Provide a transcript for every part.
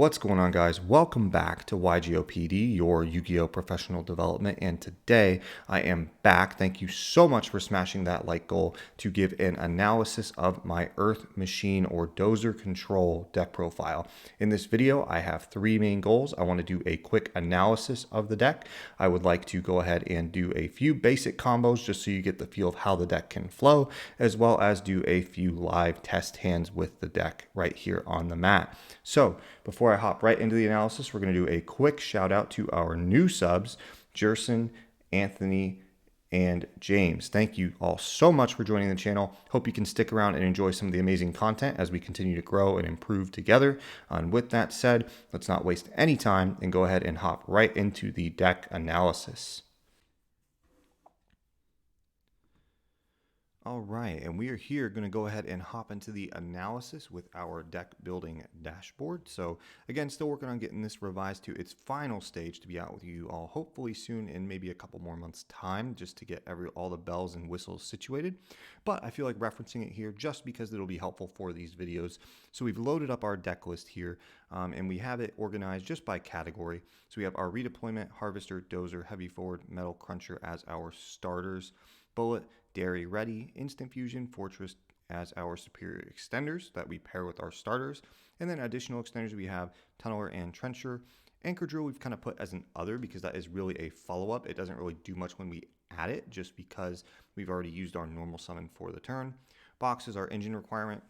What's going on, guys? Welcome back to YGOPD, your Yu-Gi-Oh! Professional Development. And today I am back. Thank you so much for smashing that like goal to give an analysis of my Earth Machine or Dozer Control deck profile. In this video, I have three main goals. I want to do a quick analysis of the deck. I would like to go ahead and do a few basic combos just so you get the feel of how the deck can flow, as well as do a few live test hands with the deck right here on the mat. So before I hop right into the analysis, we're going to do a quick shout out to our new subs, Jerson, Anthony, and James. Thank you all so much for joining the channel. Hope you can stick around and enjoy some of the amazing content as we continue to grow and improve together. And with that said, let's not waste any time and go ahead and hop right into the deck analysis. All right, and we are here going to go ahead and hop into the analysis with our deck building dashboard. So again, still working on getting this revised to its final stage to be out with you all hopefully soon in maybe a couple more months time, just to get all the bells and whistles situated. But I feel like referencing it here just because it'll be helpful for these videos. So we've loaded up our deck list here and we have it organized just by category. So we have our redeployment, harvester, dozer, heavy forward, metal cruncher as our starters. Bullet, Dairy Ready, Instant Fusion, Fortress as our superior extenders that we pair with our starters. And then additional extenders, we have Tunneler and Trencher. Anchor Drill we've kind of put as an other because that is really a follow-up. It doesn't really do much when we add it just because we've already used our normal summon for the turn. Box is our engine requirement.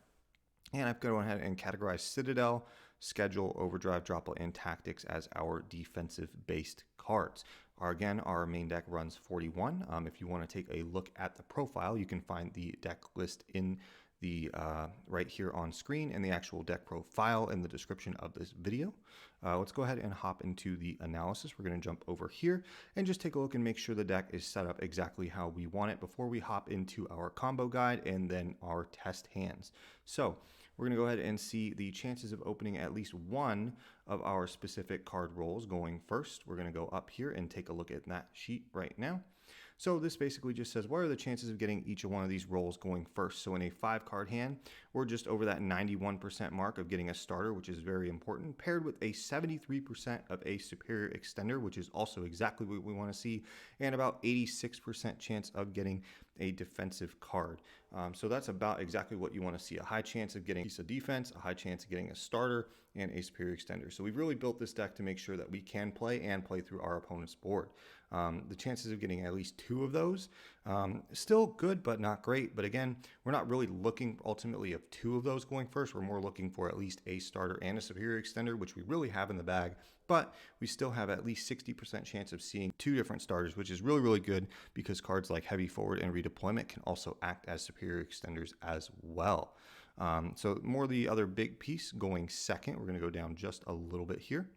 And I've gone ahead and categorized Citadel, Schedule, Overdrive, Droplet, and Tactics as our defensive-based cards. Again, our main deck runs 41. If you want to take a look at the profile, you can find the deck list in the right here on screen and the actual deck profile in the description of this video. Let's go ahead and hop into the analysis. We're going to jump over here and just take a look and make sure the deck is set up exactly how we want it before we hop into our combo guide and then our test hands. So we're going to go ahead and see the chances of opening at least one of our specific card rolls going first. We're going to go up here and take a look at that sheet right now. So this basically just says, what are the chances of getting each of one of these rolls going first? So in a 5-card hand, we're just over that 91% mark of getting a starter, which is very important, paired with a 73% of a superior extender, which is also exactly what we want to see, and about 86% chance of getting a defensive card. So that's about exactly what you want to see. A high chance of getting a piece of defense, a high chance of getting a starter, and a superior extender. So we've really built this deck to make sure that we can play and play through our opponent's board. The chances of getting at least 2 of those, still good, but not great. But again, we're not really looking ultimately of 2 of those going first. We're more looking for at least a starter and a superior extender, which we really have in the bag. But we still have at least 60% chance of seeing 2 different starters, which is really, really good because cards like Heavy Forward and Redeployment can also act as superior extenders as well. So more the other big piece going second, we're going to go down just a little bit here.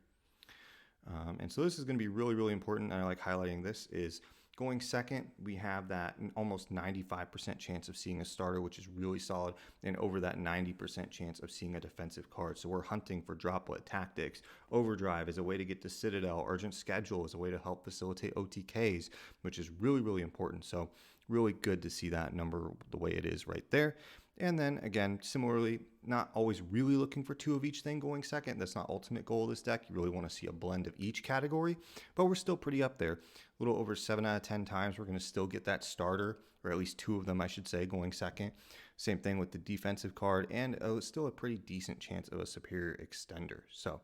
And so this is going to be really, really important. And I like highlighting this is going second, we have that almost 95% chance of seeing a starter, which is really solid, and over that 90% chance of seeing a defensive card. So we're hunting for Droplet, Tactics, Overdrive as a way to get to Citadel, Urgent Schedule as a way to help facilitate OTKs, which is really, really important. So really good to see that number the way it is right there. And then again, similarly, not always really looking for 2 of each thing going second. That's not ultimate goal of this deck. You really want to see a blend of each category, but we're still pretty up there. A little over 7 out of 10 times, we're going to still get that starter, or at least 2 of them, I should say, going second. Same thing with the defensive card, and still a pretty decent chance of a superior extender. So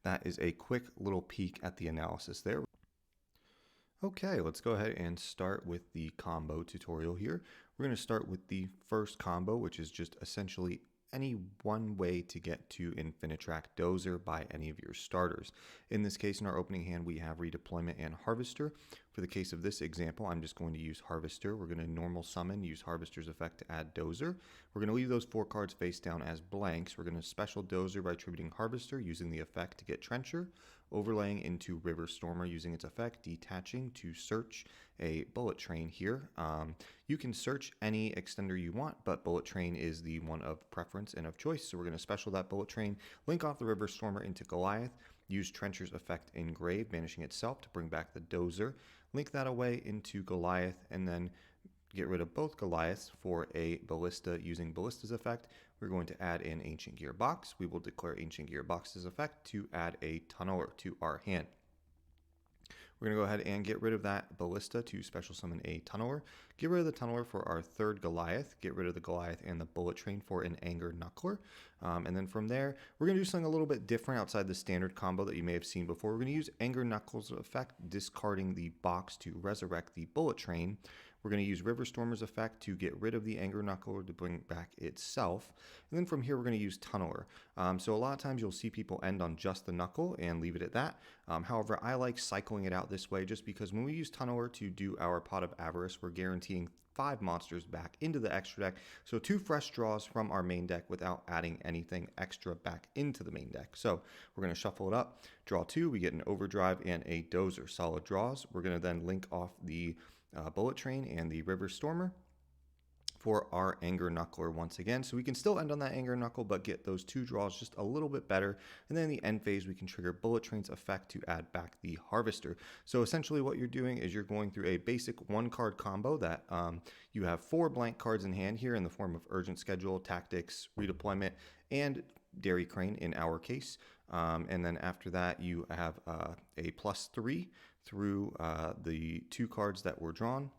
that is a quick little peek at the analysis there. Okay, let's go ahead and start with the combo tutorial here. We're going to start with the first combo, which is just essentially any one way to get to Infinitrack Dozer by any of your starters. In this case, in our opening hand, we have Redeployment and Harvester. For the case of this example, I'm just going to use Harvester. We're going to normal summon, use Harvester's effect to add Dozer. We're going to leave those 4 cards face down as blanks. We're going to special Dozer by attributing Harvester, using the effect to get Trencher, overlaying into River Stormer using its effect, detaching to search a Bullet Train here. You can search any extender you want, but Bullet Train is the one of preference and of choice. So we're going to special that Bullet Train, link off the River Stormer into Goliath, use Trencher's effect Engrave, banishing itself to bring back the Dozer, link that away into Goliath, and then get rid of both Goliaths for a Ballista using Ballista's effect. We're going to add an Ancient Gearbox. We will declare Ancient Gearbox's effect to add a Tunneler to our hand. We're going to go ahead and get rid of that Ballista to special summon a Tunneler. Get rid of the Tunneler for our third Goliath. Get rid of the Goliath and the Bullet Train for an Anger Knuckler. And then from there, we're going to do something a little bit different outside the standard combo that you may have seen before. We're going to use Anger Knuckles' effect, discarding the box to resurrect the Bullet Train. We're going to use River Stormer's effect to get rid of the Anger Knuckler to bring back itself. And then from here, we're going to use Tunneler. So a lot of times you'll see people end on just the Knuckle and leave it at that. However, I like cycling it out this way just because when we use Tunneler to do our Pot of Avarice, we're guaranteeing 5 monsters back into the extra deck. So 2 fresh draws from our main deck without adding anything extra back into the main deck. So we're going to shuffle it up. Draw 2, we get an Overdrive and a Dozer. Solid draws. We're going to then link off the Bullet Train and the River Stormer for our Anger Knuckler once again. So we can still end on that Anger Knuckle, but get those 2 draws just a little bit better. And then in the end phase, we can trigger Bullet Train's effect to add back the Harvester. So essentially what you're doing is you're going through a basic 1-card combo that you have 4 blank cards in hand here in the form of Urgent Schedule, Tactics, Redeployment, and Dairy Crane in our case. And then after that, you have a +3 through the 2 cards that were drawn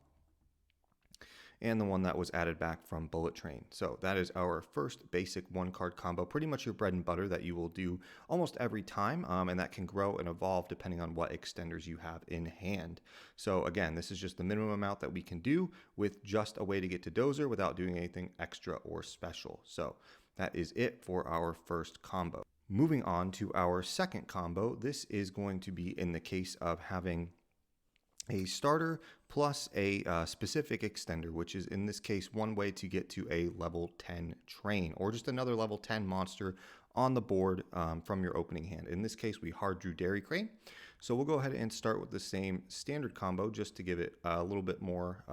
and the one that was added back from Bullet Train. So that is our first basic 1-card combo, pretty much your bread and butter that you will do almost every time, and that can grow and evolve depending on what extenders you have in hand. So again, this is just the minimum amount that we can do with just a way to get to Dozer without doing anything extra or special. So that is it for our first combo. Moving on to our second combo, this is going to be in the case of having a starter plus a specific extender, which is in this case one way to get to a level 10 train or just another level 10 monster on the board from your opening hand. In this case, we hard drew Dairy Crane. So we'll go ahead and start with the same standard combo just to give it a little bit more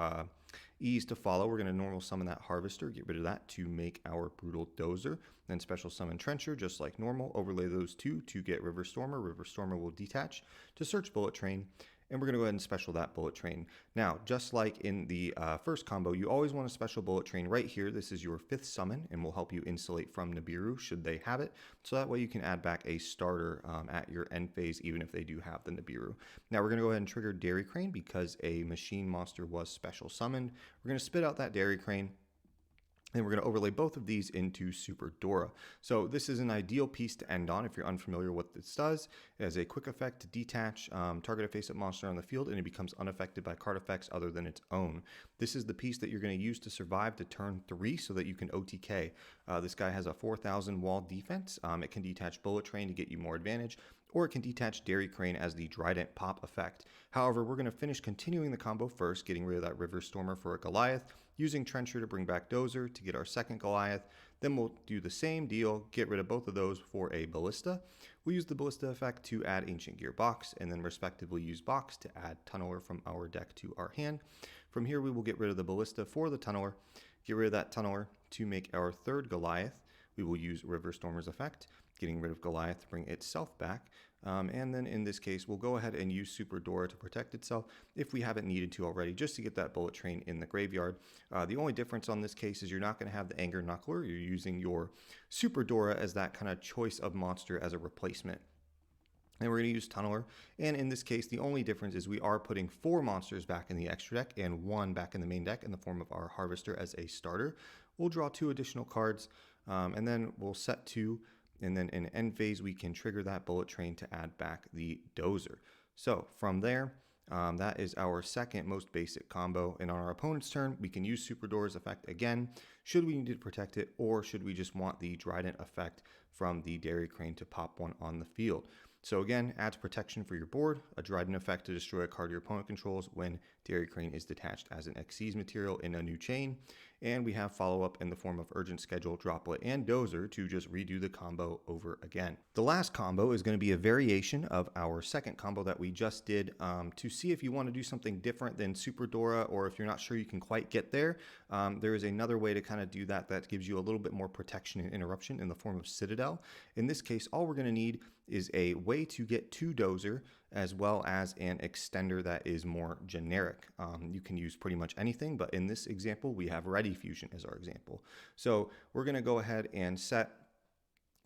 ease to follow. We're going to normal summon that Harvester, get rid of that to make our Brutal Dozer, then special summon Trencher just like normal, overlay those 2 to get River Stormer. River Stormer will detach to search Bullet Train, and we're going to go ahead and special that Bullet Train. Now, just like in the first combo, you always want a special Bullet Train right here. This is your 5th summon and will help you insulate from Nibiru should they have it. So that way you can add back a starter at your end phase even if they do have the Nibiru. Now we're going to go ahead and trigger Dairy Crane because a machine monster was special summoned. We're going to spit out that Dairy Crane. And we're going to overlay both of these into Super Dora. So this is an ideal piece to end on if you're unfamiliar with what this does. It has a quick effect to detach target a face-up monster on the field, and it becomes unaffected by card effects other than its own. This is the piece that you're going to use to survive to turn 3 so that you can OTK. This guy has a 4,000 wall defense. It can detach Bullet Train to get you more advantage, or it can detach Dairy Crane as the Trident Pop effect. However, we're going to finish continuing the combo first, getting rid of that River Stormer for a Goliath, using Trencher to bring back Dozer to get our second Goliath. Then we'll do the same deal, get rid of both of those for a Ballista. We'll use the Ballista effect to add Ancient Gearbox, and then respectively use Box to add Tunneler from our deck to our hand. From here, we will get rid of the Ballista for the Tunneler, get rid of that Tunneler to make our third Goliath. We will use River Stormer's effect, getting rid of Goliath to bring itself back. And then in this case, we'll go ahead and use Super Dora to protect itself if we haven't needed to already, just to get that Bullet Train in the graveyard. The only difference on this case is you're not going to have the Anger Knuckler. You're using your Super Dora as that kind of choice of monster as a replacement. And we're going to use Tunneler. And in this case, the only difference is we are putting 4 monsters back in the extra deck and 1 back in the main deck in the form of our Harvester as a starter. We'll draw 2 additional cards, and then we'll set 2. And then in end phase, we can trigger that Bullet Train to add back the Dozer. So from there, that is our second most basic combo. And on our opponent's turn, we can use Super Dora's effect again, should we need to protect it, or should we just want the Trident effect from the Dairy Crane to pop one on the field. So again, adds protection for your board, a Trident effect to destroy a card your opponent controls when Dairy Crane is detached as an Xyz material in a new chain. And we have follow-up in the form of Urgent Schedule, Droplet, and Dozer to just redo the combo over again. The last combo is going to be a variation of our second combo that we just did to see if you want to do something different than Super Dora, or if you're not sure you can quite get there. There is another way to kind of do that that gives you a little bit more protection and interruption in the form of Citadel. In this case, all we're going to need is a way to get to Dozer as well as an extender that is more generic. You can use pretty much anything, but in this example, we have Ready Fusion as our example. So we're going to go ahead and set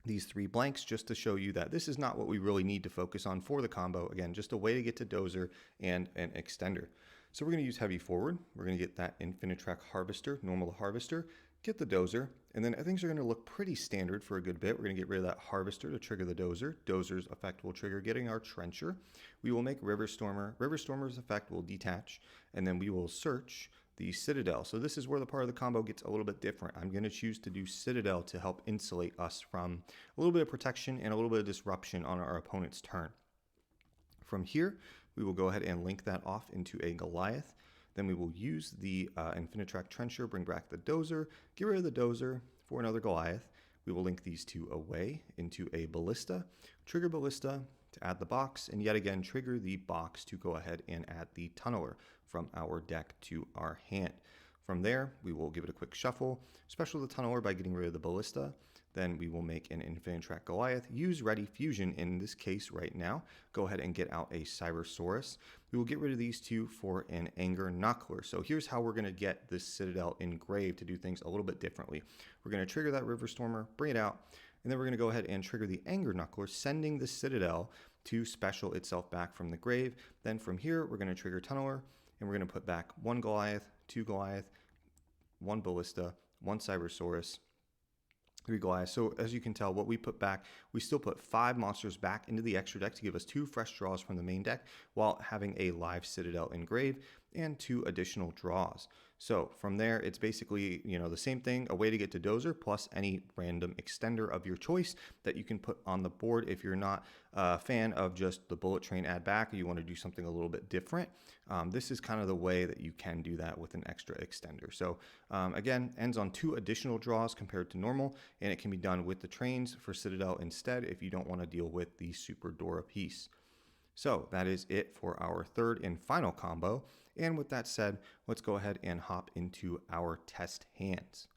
these 3 blanks just to show you that this is not what we really need to focus on for the combo. Again, just a way to get to dozer and an extender. So we're going to use heavy forward. We're going to get that Infinitrack harvester, normal to harvester, get the dozer, and then things are going to look pretty standard for a good bit. We're going to get rid of that harvester to trigger the dozer. Dozer's effect will trigger getting our trencher. We will make River Stormer. River Stormer's effect will detach, and then we will search the Citadel. So this is where the part of the combo gets a little bit different. I'm going to choose to do Citadel to help insulate us from a little bit of protection and a little bit of disruption on our opponent's turn. From here, we will go ahead and link that off into a Goliath. Then we will use the Infinitrack Trencher, bring back the dozer, get rid of the dozer for another Goliath. We will link these 2 away into a Ballista, trigger Ballista to add the box, and yet again trigger the box to go ahead and add the Tunneler from our deck to our hand. From there, we will give it a quick shuffle, special the Tunneler by getting rid of the Ballista. Then we will make an Infinitrack Goliath, use Ready Fusion in this case right now, go ahead and get out a Cybersaurus. We will get rid of these 2 for an Anger Knuckler. So here's how we're going to get this Citadel engraved to do things a little bit differently. We're going to trigger that River Stormer, bring it out, and then we're going to go ahead and trigger the Anger Knuckler, sending the Citadel to special itself back from the grave. Then from here, we're going to trigger Tunneler, and we're going to put back 1 Goliath, 2 Goliath, 1 Ballista, 1 Cybersaurus, 3 Goliaths. So as you can tell, what we put back, we still put 5 monsters back into the extra deck to give us 2 fresh draws from the main deck while having a live Citadel engraved and 2 additional draws. So from there, it's basically, the same thing, a way to get to dozer plus any random extender of your choice that you can put on the board if you're not a fan of just the bullet train add back or you want to do something a little bit different. This is kind of the way that you can do that with an extra extender. So again, ends on 2 additional draws compared to normal, and it can be done with the trains for Citadel instead if you don't want to deal with the Super Dora piece. So that is it for our 3rd and final combo. And with that said, let's go ahead and hop into our test hands.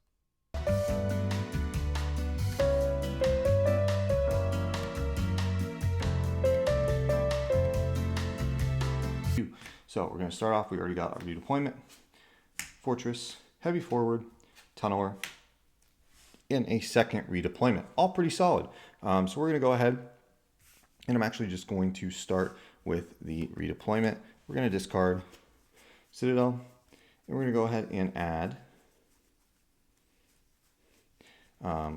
So we're going to start off, we already got our redeployment, Fortress, heavy forward, Tunneler, and a second redeployment. All pretty solid. So we're going to go ahead, and I'm actually just going to start with the redeployment. We're going to discard Citadel, and we're going to go ahead and add,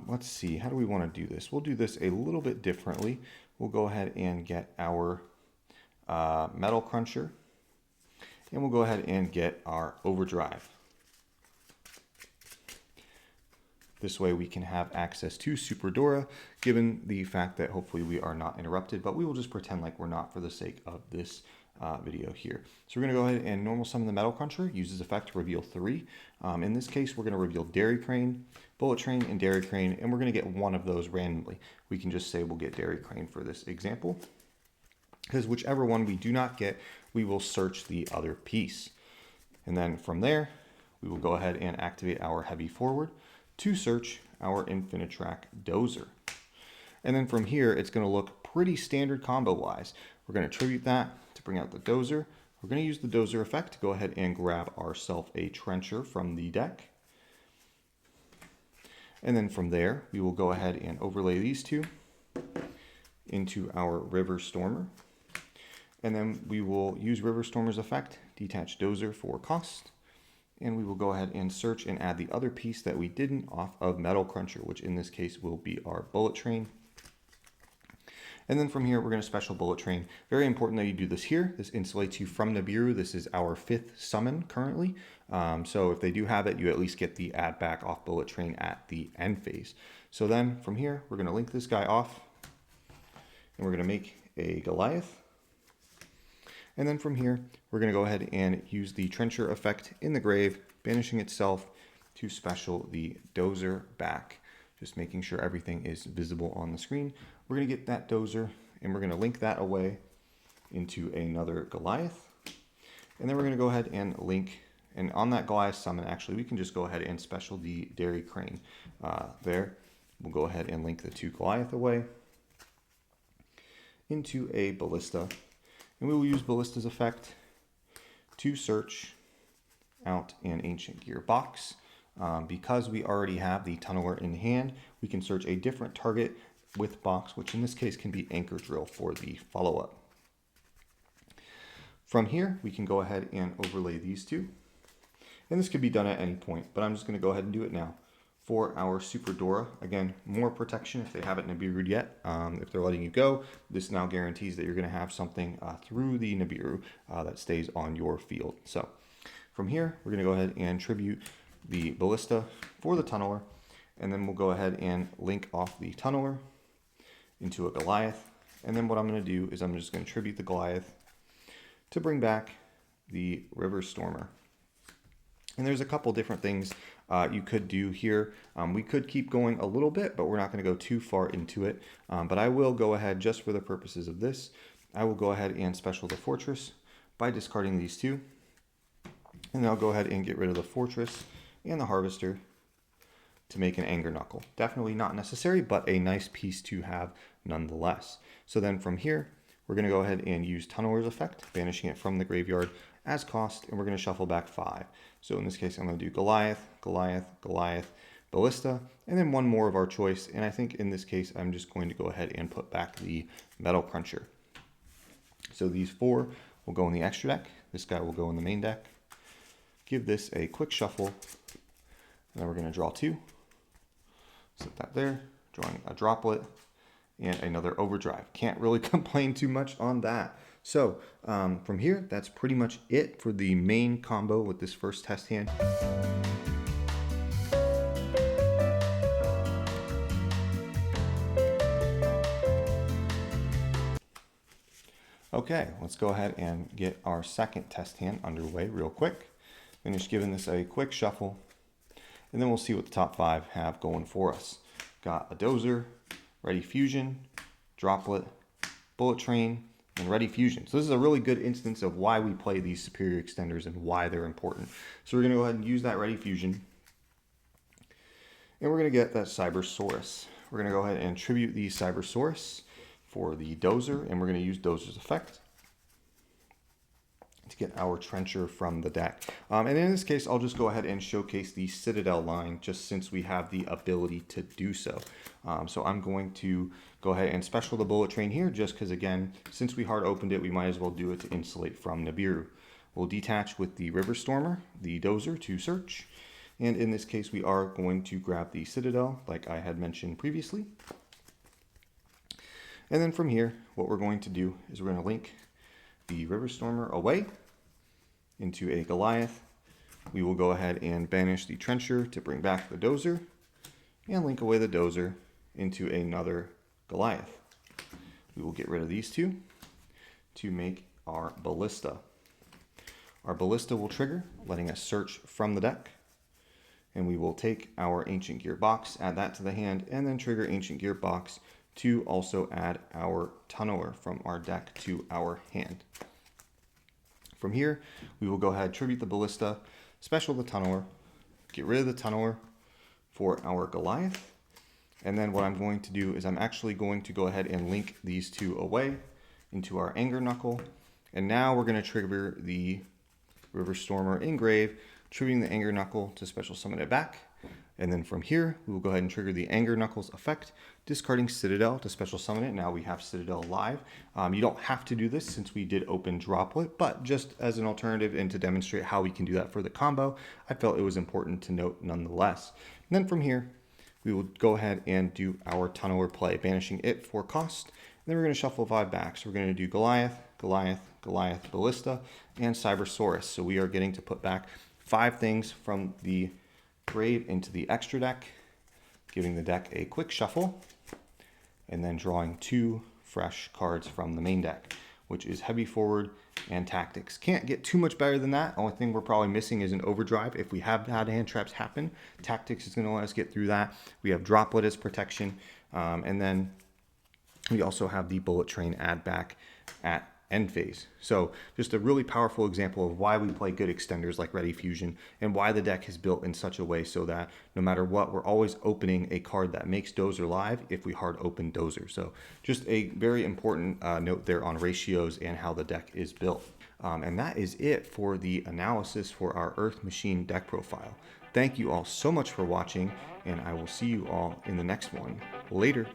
let's see, how do we want to do this? We'll do this a little bit differently. We'll go ahead and get our Metal Cruncher, and we'll go ahead and get our Overdrive. This way we can have access to Super Dora, given the fact that hopefully we are not interrupted, but we will just pretend like we're not for the sake of this video here. So we're going to go ahead and normal summon the Metal Cruncher, uses effect to reveal 3. In this case, we're going to reveal Dairy Crane, Bullet Train, and Dairy Crane, and we're going to get one of those randomly. We can just say we'll get Dairy Crane for this example, because whichever one we do not get, we will search the other piece. And then from there, we will go ahead and activate our heavy forward to search our Infinitrack Dozer. And then from here, it's going to look pretty standard combo-wise. We're going to tribute that to bring out the Dozer. We're going to use the Dozer effect to go ahead and grab ourselves a Trencher from the deck. And then from there, we will go ahead and overlay these 2 into our River Stormer. And then we will use River Stormer's effect, detach Dozer for cost. And we will go ahead and search and add the other piece that we didn't off of Metal Cruncher, which in this case will be our Bullet Train. And then from here, we're going to special Bullet Train. Very important that you do this here. This insulates you from Nibiru. This is our 5th summon currently. So if they do have it, you at least get the add back off Bullet Train at the end phase. So then from here, we're going to link this guy off, and we're going to make a Goliath. And then from here, we're going to go ahead and use the Trencher effect in the grave, banishing itself to special the Dozer back. Just making sure everything is visible on the screen. We're going to get that Dozer, and we're going to link that away into another Goliath. And then we're going to go ahead and link, and on that Goliath summon, actually, we can just go ahead and special the Dairy Crane there. We'll go ahead and link the 2 Goliath away into a Ballista. And we will use Ballista's effect to search out an Ancient Gear box. Because we already have the tunneler in hand, we can search a different target with box, which in this case can be Anchor Drill for the follow-up. From here, we can go ahead and overlay these two. And this could be done at any point, but I'm just going to go ahead and do it now. For our Super Dora, again, more protection if they haven't Nibiru'd yet. If they're letting you go, this now guarantees that you're going to have something through the Nibiru that stays on your field. So from here, we're going to go ahead and tribute the Ballista for the tunneler, and then we'll go ahead and link off the tunneler into a Goliath. And then what I'm going to do is I'm just going to tribute the Goliath to bring back the River Stormer. And there's a couple different things you could do here. We could keep going a little bit, but we're not going to go too far into it. But I will go ahead, just for the purposes of this, I will go ahead and special the Fortress by discarding these two. And then I'll go ahead and get rid of the Fortress and the Harvester to make an Anger Knuckle. Definitely not necessary, but a nice piece to have nonetheless. So then from here, we're going to go ahead and use Tunneler's effect, banishing it from the graveyard as cost, and we're going to shuffle back 5. So in this case, I'm going to do Goliath, Goliath, Goliath, Ballista, and then one more of our choice. And I think in this case, I'm just going to go ahead and put back the Metal Cruncher. So these 4 will go in the extra deck. This guy will go in the main deck. Give this a quick shuffle, and then we're going to draw 2. Set that there, drawing a Droplet and another Overdrive. Can't really complain too much on that. So from here, that's pretty much it for the main combo with this first test hand. Okay, let's go ahead and get our second test hand underway real quick. Finish giving this a quick shuffle, and then we'll see what the top 5 have going for us. Got a Dozer, Ready Fusion, Droplet, Bullet Train, and Ready Fusion. So this is a really good instance of why we play these superior extenders and why they're important. So we're going to go ahead and use that Ready Fusion, and we're going to get that Cybersaurus. We're going to go ahead and tribute the Cybersaurus for the Dozer, and we're going to use Dozer's effect to get our Trencher from the deck. And in this case, I'll just go ahead and showcase the Citadel line just since we have the ability to do so. So I'm going to go ahead and special the Bullet Train here just because, again, since we hard opened it, we might as well do it to insulate from Nibiru. We'll detach with the River Stormer, the Dozer to search. And in this case, we are going to grab the Citadel like I had mentioned previously. And then from here, what we're going to do is we're going to link the River Stormer away into a Goliath. We will go ahead and banish the Trencher to bring back the Dozer, and link away the Dozer into another Goliath. We will get rid of these 2 to make our Ballista. Our Ballista will trigger, letting us search from the deck, and we will take our Ancient Gear box, add that to the hand, and then trigger Ancient Gear box to also add our Tunneler from our deck to our hand. From here, we will go ahead, tribute the Ballista, special the Tunneler, get rid of the Tunneler for our Goliath. And then what I'm going to do is I'm actually going to go ahead and link these 2 away into our Anger Knuckle. And now we're going to trigger the River Stormer Engrave, tributing the Anger Knuckle to special summon it back. And then from here, we will go ahead and trigger the Anger Knuckles effect, discarding Citadel to special summon it. Now we have Citadel live. You don't have to do this since we did open Droplet, but just as an alternative and to demonstrate how we can do that for the combo, I felt it was important to note nonetheless. And then from here, we will go ahead and do our Tunneler play, banishing it for cost. And then we're going to shuffle 5 back. So we're going to do Goliath, Goliath, Goliath, Ballista, and Cybersaurus. So we are getting to put back 5 things from the grave into the extra deck, giving the deck a quick shuffle, and then drawing 2 fresh cards from the main deck, which is Heavy Forward and Tactics. Can't get too much better than that. Only thing we're probably missing is an Overdrive. If we have had hand traps happen, Tactics is going to let us get through that. We have Droplet as protection, and then we also have the Bullet Train add back at end phase. So just a really powerful example of why we play good extenders like Ready Fusion and why the deck is built in such a way so that no matter what, we're always opening a card that makes Dozer live if we hard open Dozer. So just a very important note there on ratios and how the deck is built. And that is it for the analysis for our Earth Machine deck profile. Thank you all so much for watching, and I will see you all in the next one. Later.